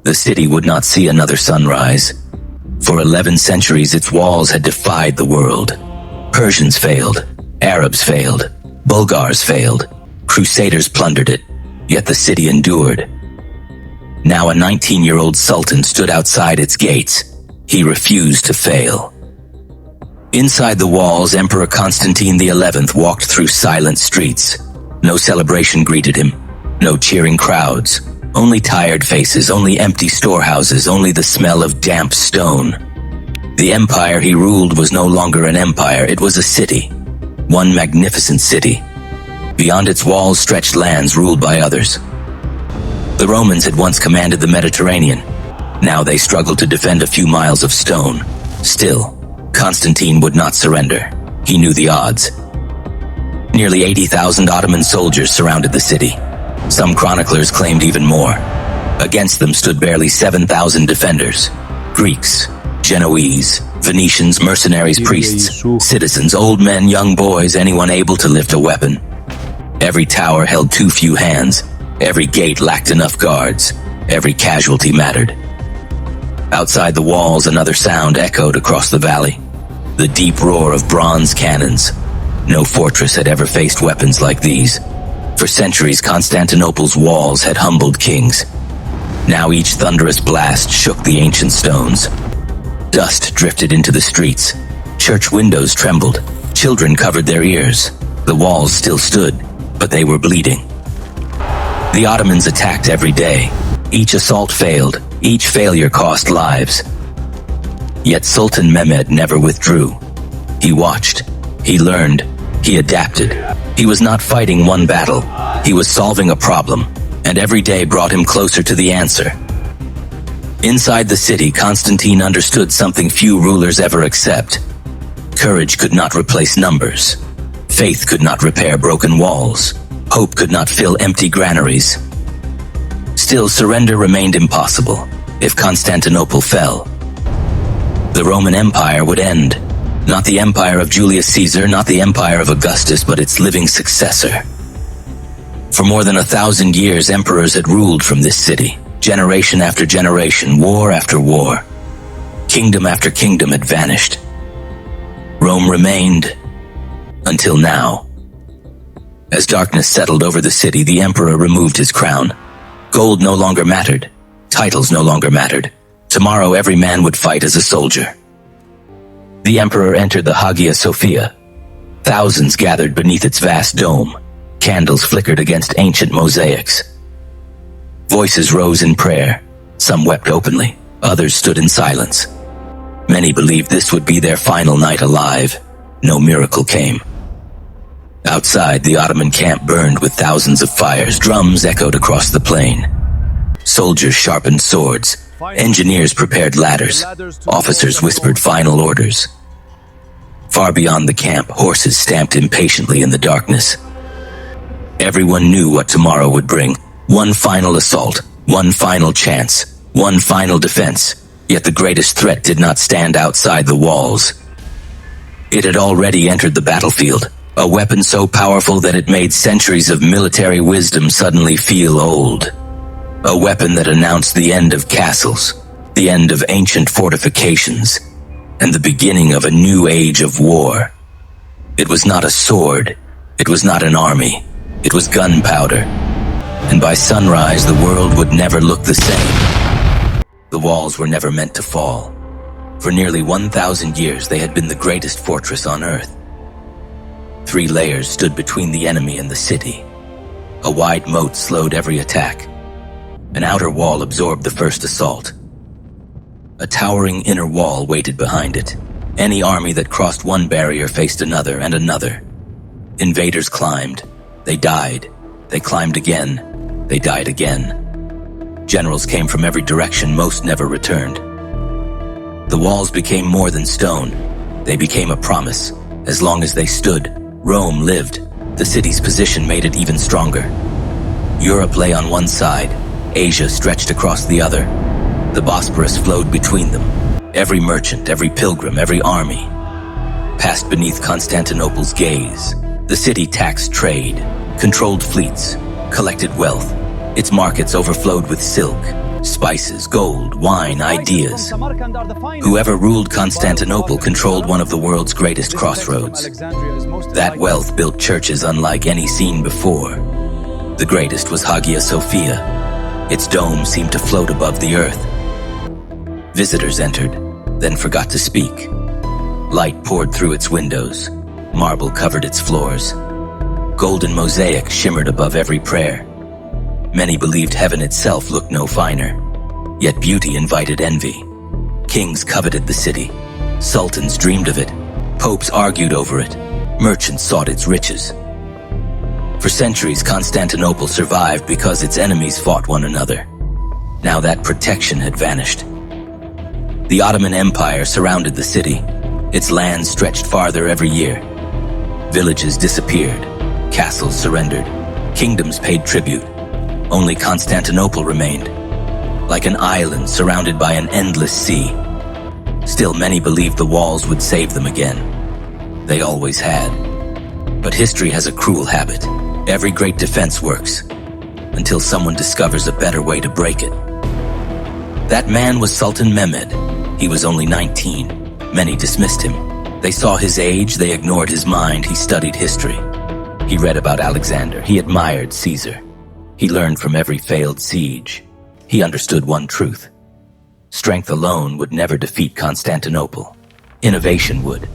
The city would not see another sunrise. For 11 centuries, its walls had defied the world. Persians failed, Arabs failed, Bulgars failed, Crusaders plundered it, yet the city endured. Now a 19-year-old sultan stood outside its gates. He refused to fail. Inside the walls, Emperor Constantine XI walked through silent streets. No celebration greeted him, no cheering crowds, only tired faces, only empty storehouses, only the smell of damp stone. The empire he ruled was no longer an empire, it was a city. One magnificent city. Beyond its walls stretched lands ruled by others. The Romans had once commanded the Mediterranean. Now they struggled to defend a few miles of stone. Still, Constantine would not surrender. He knew the odds. Nearly 80,000 Ottoman soldiers surrounded the city. Some chroniclers claimed even more. Against them stood barely 7,000 defenders. Greeks, Genoese, Venetians, mercenaries, priests, citizens, old men, young boys, anyone able to lift a weapon. Every tower held too few hands. Every gate lacked enough guards. Every casualty mattered. Outside the walls, another sound echoed across the valley. The deep roar of bronze cannons. No fortress had ever faced weapons like these. For centuries, Constantinople's walls had humbled kings. Now each thunderous blast shook the ancient stones. Dust drifted into the streets. Church windows trembled. Children covered their ears. The walls still stood, but they were bleeding. The Ottomans attacked every day. Each assault failed. Each failure cost lives. Yet Sultan Mehmed never withdrew. He watched. He learned. He adapted. He was not fighting one battle. He was solving a problem, and every day brought him closer to the answer. Inside the city, Constantine understood something few rulers ever accept. Courage could not replace numbers. Faith could not repair broken walls. Hope could not fill empty granaries. Still, surrender remained impossible. If Constantinople fell, the Roman Empire would end. Not the empire of Julius Caesar, not the empire of Augustus, but its living successor. For more than 1,000 years, emperors had ruled from this city. Generation after generation, war after war. Kingdom after kingdom had vanished. Rome remained until now. As darkness settled over the city, the emperor removed his crown. Gold no longer mattered. Titles no longer mattered. Tomorrow every man would fight as a soldier. The emperor entered the Hagia Sophia. Thousands gathered beneath its vast dome. Candles flickered against ancient mosaics. Voices rose in prayer. Some wept openly. Others stood in silence. Many believed this would be their final night alive. No miracle came. Outside, the Ottoman camp burned with thousands of fires. Drums echoed across the plain. Soldiers sharpened swords. Engineers prepared ladders. Officers whispered final orders. Far beyond the camp, horses stamped impatiently in the darkness. Everyone knew what tomorrow would bring. One final assault, one final chance, one final defense. Yet the greatest threat did not stand outside the walls. It had already entered the battlefield, a weapon so powerful that it made centuries of military wisdom suddenly feel old. A weapon that announced the end of castles, the end of ancient fortifications, and the beginning of a new age of war. It was not a sword, it was not an army, it was gunpowder. And by sunrise, the world would never look the same. The walls were never meant to fall. For nearly 1,000 years, they had been the greatest fortress on earth. 3 layers stood between the enemy and the city. A wide moat slowed every attack. An outer wall absorbed the first assault. A towering inner wall waited behind it. Any army that crossed one barrier faced another and another. Invaders climbed. They died. They climbed again. They died again. Generals came from every direction, most never returned. The walls became more than stone. They became a promise. As long as they stood, Rome lived. The city's position made it even stronger. Europe lay on one side. Asia stretched across the other. The Bosporus flowed between them. Every merchant, every pilgrim, every army passed beneath Constantinople's gaze. The city taxed trade, controlled fleets, collected wealth. Its markets overflowed with silk, Spices, gold, wine, ideas. Whoever ruled Constantinople controlled one of the world's greatest crossroads. That wealth built churches unlike any seen before. The greatest was Hagia Sophia. Its dome seemed to float above the earth. Visitors entered, then forgot to speak. Light poured through its windows. Marble covered its floors. Golden mosaic shimmered above every prayer. Many believed heaven itself looked no finer. Yet beauty invited envy. Kings coveted the city. Sultans dreamed of it. Popes argued over it. Merchants sought its riches. For centuries, Constantinople survived because its enemies fought one another. Now that protection had vanished. The Ottoman Empire surrounded the city. Its lands stretched farther every year. Villages disappeared. Castles surrendered. Kingdoms paid tribute. Only Constantinople remained, like an island surrounded by an endless sea. Still, many believed the walls would save them again. They always had. But history has a cruel habit. Every great defense works, until someone discovers a better way to break it. That man was Sultan Mehmed. He was only 19. Many dismissed him. They saw his age, they ignored his mind. He studied history. He read about Alexander. He admired Caesar. He learned from every failed siege. He understood one truth. Strength alone would never defeat Constantinople. Innovation would.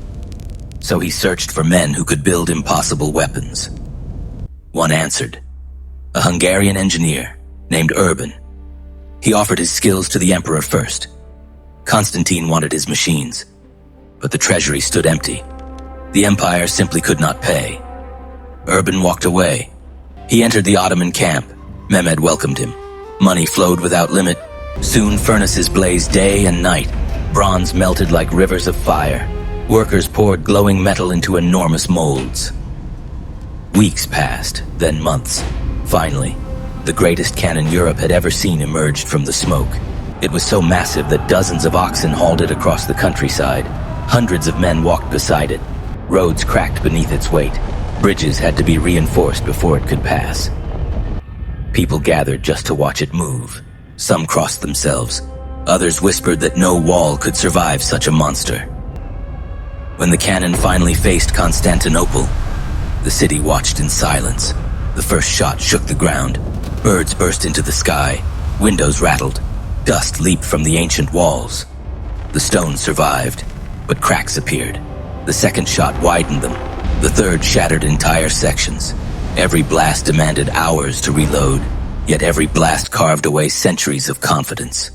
So he searched for men who could build impossible weapons. One answered. A Hungarian engineer named Urban. He offered his skills to the emperor first. Constantine wanted his machines, but the treasury stood empty. The empire simply could not pay. Urban walked away. He entered the Ottoman camp. Mehmed welcomed him. Money flowed without limit. Soon furnaces blazed day and night. Bronze melted like rivers of fire. Workers poured glowing metal into enormous molds. Weeks passed, then months. Finally, the greatest cannon Europe had ever seen emerged from the smoke. It was so massive that dozens of oxen hauled it across the countryside. Hundreds of men walked beside it. Roads cracked beneath its weight. Bridges had to be reinforced before it could pass. People gathered just to watch it move. Some crossed themselves. Others whispered that no wall could survive such a monster. When the cannon finally faced Constantinople, the city watched in silence. The first shot shook the ground. Birds burst into the sky. Windows rattled. Dust leaped from the ancient walls. The stones survived, but cracks appeared. The second shot widened them. The third shattered entire sections. Every blast demanded hours to reload, yet every blast carved away centuries of confidence.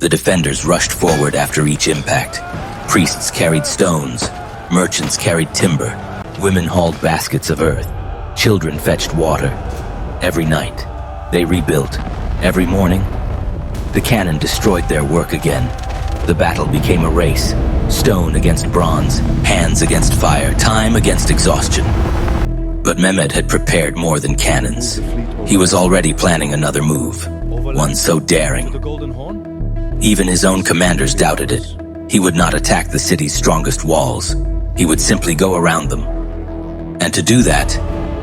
The defenders rushed forward after each impact. Priests carried stones. Merchants carried timber. Women hauled baskets of earth. Children fetched water. Every night, they rebuilt. Every morning, the cannon destroyed their work again. The battle became a race. Stone against bronze, hands against fire, time against exhaustion. But Mehmed had prepared more than cannons. He was already planning another move, one so daring. Even his own commanders doubted it. He would not attack the city's strongest walls. He would simply go around them. And to do that,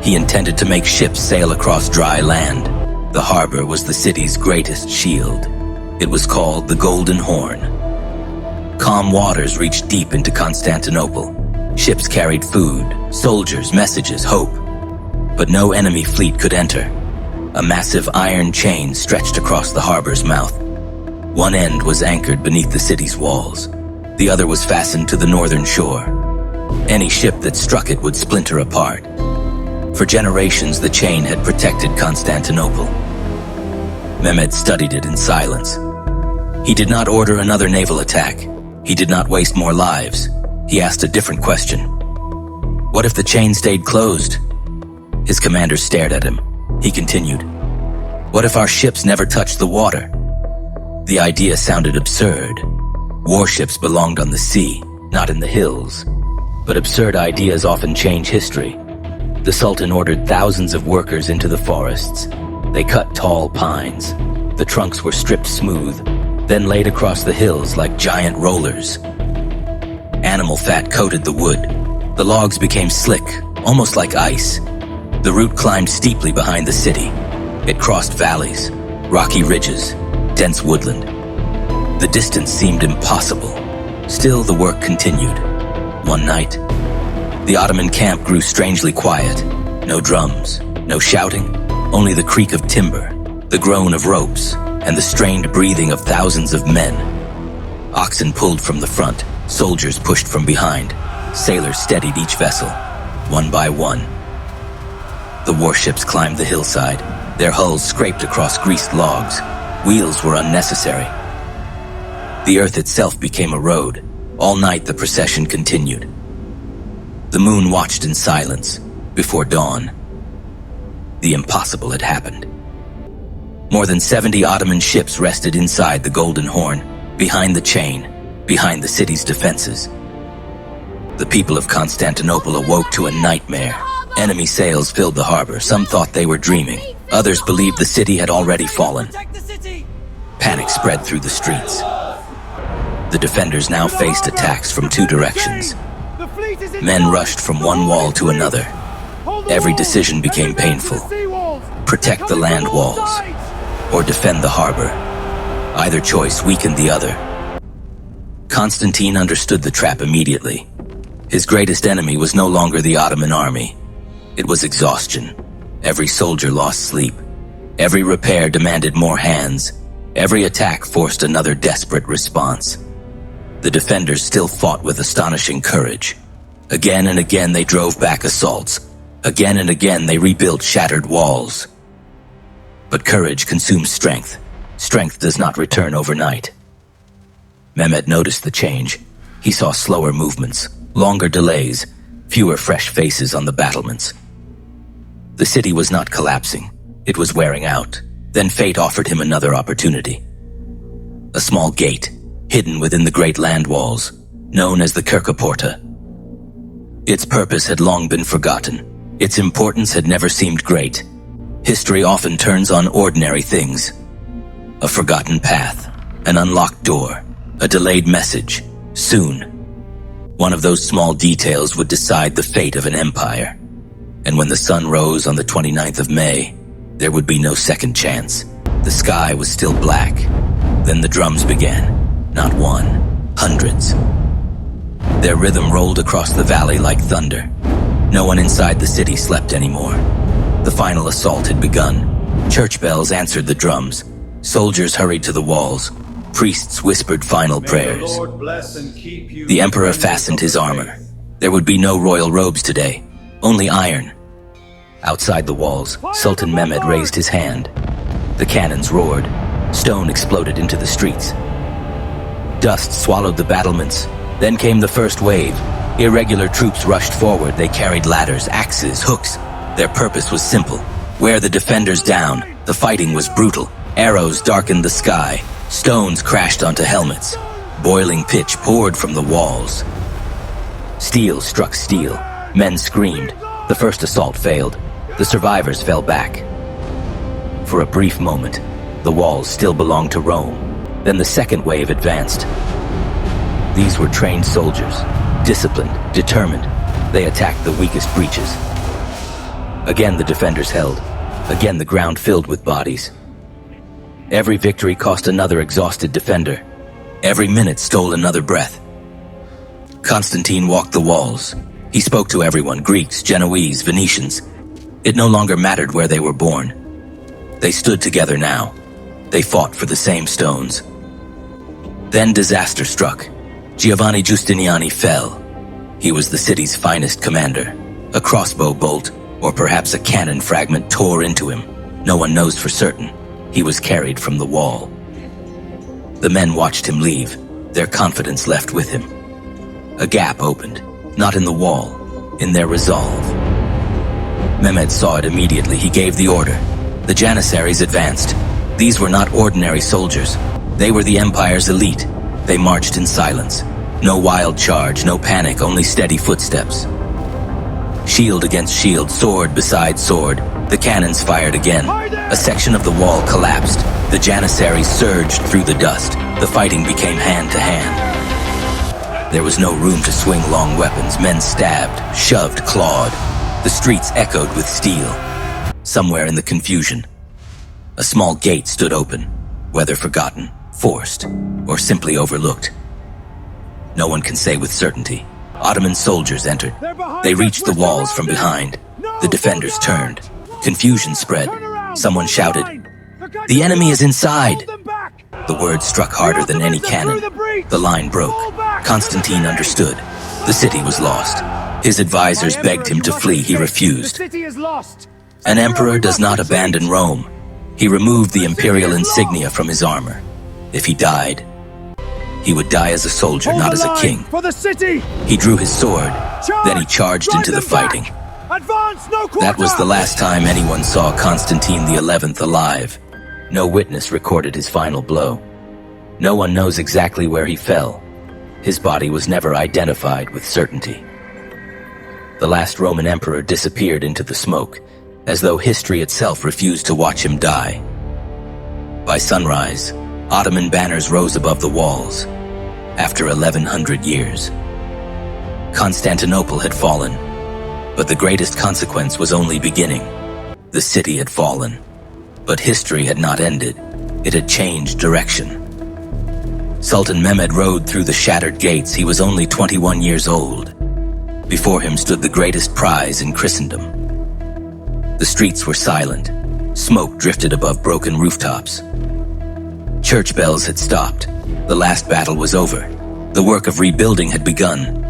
he intended to make ships sail across dry land. The harbor was the city's greatest shield. It was called the Golden Horn. Calm waters reached deep into Constantinople. Ships carried food, soldiers, messages, hope. But no enemy fleet could enter. A massive iron chain stretched across the harbor's mouth. One end was anchored beneath the city's walls. The other was fastened to the northern shore. Any ship that struck it would splinter apart. For generations, the chain had protected Constantinople. Mehmed studied it in silence. He did not order another naval attack. He did not waste more lives. He asked a different question. What if the chain stayed closed? His commander stared at him. He continued. What if our ships never touched the water? The idea sounded absurd. Warships belonged on the sea, not in the hills. But absurd ideas often change history. The Sultan ordered thousands of workers into the forests. They cut tall pines. The trunks were stripped smooth, then laid across the hills like giant rollers. Animal fat coated the wood. The logs became slick, almost like ice. The route climbed steeply behind the city. It crossed valleys, rocky ridges, dense woodland. The distance seemed impossible. Still, the work continued. One night, the Ottoman camp grew strangely quiet. No drums, no shouting, only the creak of timber, the groan of ropes, and the strained breathing of thousands of men. Oxen pulled from the front, soldiers pushed from behind, sailors steadied each vessel, one by one. The warships climbed the hillside, their hulls scraped across greased logs. Wheels were unnecessary. The earth itself became a road. All night the procession continued. The moon watched in silence. Before dawn, the impossible had happened. More than 70 Ottoman ships rested inside the Golden Horn, behind the chain, behind the city's defenses. The people of Constantinople awoke to a nightmare. Enemy sails filled the harbor. Some thought they were dreaming. Others believed the city had already fallen. Panic spread through the streets. The defenders now faced attacks from two directions. Men rushed from one wall to another. Every decision became painful. Protect the land walls, or defend the harbor. Either choice weakened the other. Constantine understood the trap immediately. His greatest enemy was no longer the Ottoman army. It was exhaustion. Every soldier lost sleep. Every repair demanded more hands. Every attack forced another desperate response. The defenders still fought with astonishing courage. Again and again they drove back assaults. Again and again they rebuilt shattered walls. But courage consumes strength. Strength does not return overnight. Mehmed noticed the change. He saw slower movements, longer delays, fewer fresh faces on the battlements. The city was not collapsing. It was wearing out. Then fate offered him another opportunity. A small gate, hidden within the great land walls, known as the Kirkeporta. Its purpose had long been forgotten. Its importance had never seemed great. History often turns on ordinary things. A forgotten path, an unlocked door, a delayed message. Soon, one of those small details would decide the fate of an empire. And when the sun rose on the 29th of May, there would be no second chance. The sky was still black. Then the drums began. Not one, hundreds. Their rhythm rolled across the valley like thunder. No one inside the city slept anymore. The final assault had begun. Church bells answered the drums. Soldiers hurried to the walls. Priests whispered final prayers. The emperor fastened his armor. There would be no royal robes today, only iron. Outside the walls, Sultan Mehmed raised his hand. The cannons roared. Stone exploded into the streets. Dust swallowed the battlements. Then came the first wave. Irregular troops rushed forward. They carried ladders, axes, hooks. Their purpose was simple. Wear the defenders down. The fighting was brutal. Arrows darkened the sky. Stones crashed onto helmets. Boiling pitch poured from the walls. Steel struck steel. Men screamed. The first assault failed. The survivors fell back. For a brief moment, the walls still belonged to Rome. Then the second wave advanced. These were trained soldiers, disciplined, determined. They attacked the weakest breaches. Again the defenders held. Again the ground filled with bodies. Every victory cost another exhausted defender. Every minute stole another breath. Constantine walked the walls. He spoke to everyone, Greeks, Genoese, Venetians. It no longer mattered where they were born. They stood together now. They fought for the same stones. Then disaster struck. Giovanni Giustiniani fell. He was the city's finest commander. A crossbow bolt, or perhaps a cannon fragment, tore into him. No one knows for certain. He was carried from the wall. The men watched him leave, their confidence left with him. A gap opened, not in the wall, in their resolve. Mehmed saw it immediately. He gave the order. The Janissaries advanced. These were not ordinary soldiers. They were the empire's elite. They marched in silence. No wild charge, no panic, only steady footsteps. Shield against shield, sword beside sword. The cannons fired again. A section of the wall collapsed. The Janissaries surged through the dust. The fighting became hand to hand. There was no room to swing long weapons. Men stabbed, shoved, clawed. The streets echoed with steel. Somewhere in the confusion, a small gate stood open. whether forgotten, forced, or simply overlooked. No one can say with certainty. Ottoman soldiers entered. They reached the walls from behind. The defenders turned. Confusion spread. Someone shouted, "The enemy is inside!" The words struck harder than any cannon. The line broke. Constantine understood. The city was lost. His advisors begged him to flee. He refused. An emperor does not abandon Rome. He removed the imperial insignia from his armor. If he died, he would die as a soldier, not as a king. He drew his sword, then he charged into the fighting. That was the last time anyone saw Constantine XI alive. No witness recorded his final blow. No one knows exactly where he fell. His body was never identified with certainty. The last Roman emperor disappeared into the smoke, as though history itself refused to watch him die. By sunrise, Ottoman banners rose above the walls. After 1100 years, Constantinople had fallen, but the greatest consequence was only beginning. The city had fallen, but history had not ended. It had changed direction. Sultan Mehmed rode through the shattered gates. He was only 21 years old. Before him stood the greatest prize in Christendom. The streets were silent. Smoke drifted above broken rooftops. Church bells had stopped. The last battle was over. The work of rebuilding had begun.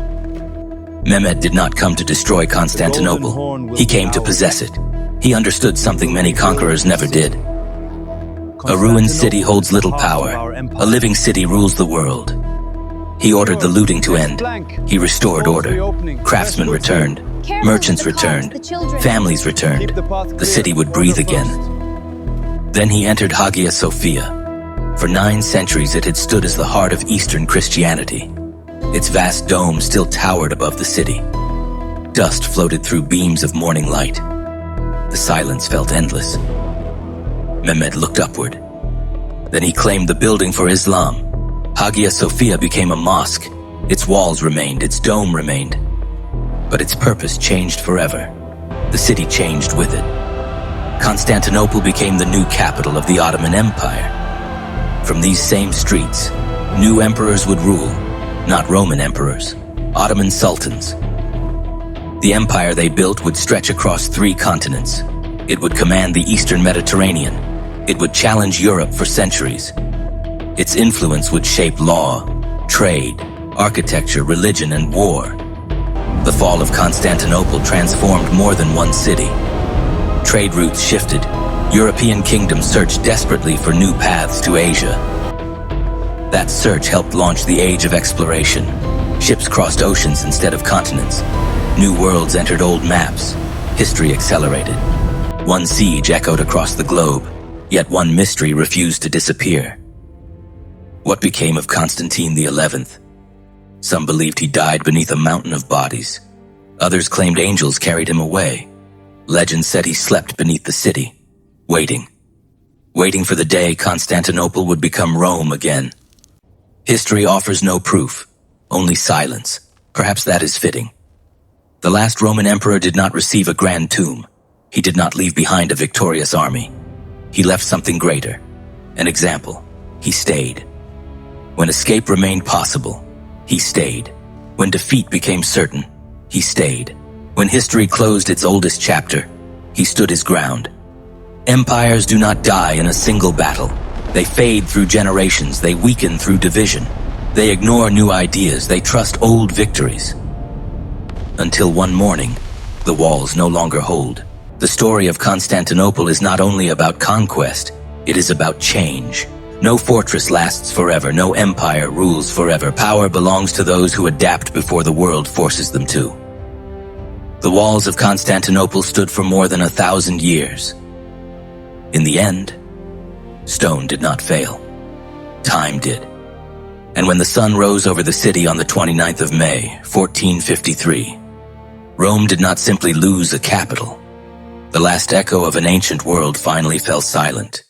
Mehmed did not come to destroy Constantinople. He came to possess it. He understood something many conquerors never did. A ruined city holds little power. A living city rules the world. He ordered the looting to end. He restored order. Craftsmen returned. Merchants returned. Families returned. The city would breathe again. Then he entered Hagia Sophia. For 9 centuries it had stood as the heart of Eastern Christianity. Its vast dome still towered above the city. Dust floated through beams of morning light. The silence felt endless. Mehmed looked upward. Then he claimed the building for Islam. Hagia Sophia became a mosque. Its walls remained, its dome remained. But its purpose changed forever. The city changed with it. Constantinople became the new capital of the Ottoman Empire. From these same streets, new emperors would rule, not Roman emperors, Ottoman sultans. The empire they built would stretch across 3 continents. It would command the Eastern Mediterranean. It would challenge Europe for centuries. Its influence would shape law, trade, architecture, religion, and war. The fall of Constantinople transformed more than one city. Trade routes shifted. European kingdoms searched desperately for new paths to Asia. That search helped launch the age of exploration. Ships crossed oceans instead of continents. New worlds entered old maps. History accelerated. One siege echoed across the globe, yet one mystery refused to disappear. What became of Constantine XI? Some believed he died beneath a mountain of bodies. Others claimed angels carried him away. Legend said he slept beneath the city, waiting for the day Constantinople would become Rome again. History offers no proof, only silence. Perhaps that is fitting. The last Roman emperor did not receive a grand tomb. He did not leave behind a victorious army. He left something greater, an example. He stayed. When escape remained possible, he stayed. When defeat became certain, he stayed. When history closed its oldest chapter, he stood his ground. Empires do not die in a single battle. They fade through generations. They weaken through division. They ignore new ideas. They trust old victories. Until one morning, the walls no longer hold. The story of Constantinople is not only about conquest, it is about change. No fortress lasts forever. No empire rules forever. Power belongs to those who adapt before the world forces them to. The walls of Constantinople stood for more than 1,000 years. In the end, stone did not fail. Time did. And when the sun rose over the city on the 29th of May, 1453, Rome did not simply lose a capital. The last echo of an ancient world finally fell silent.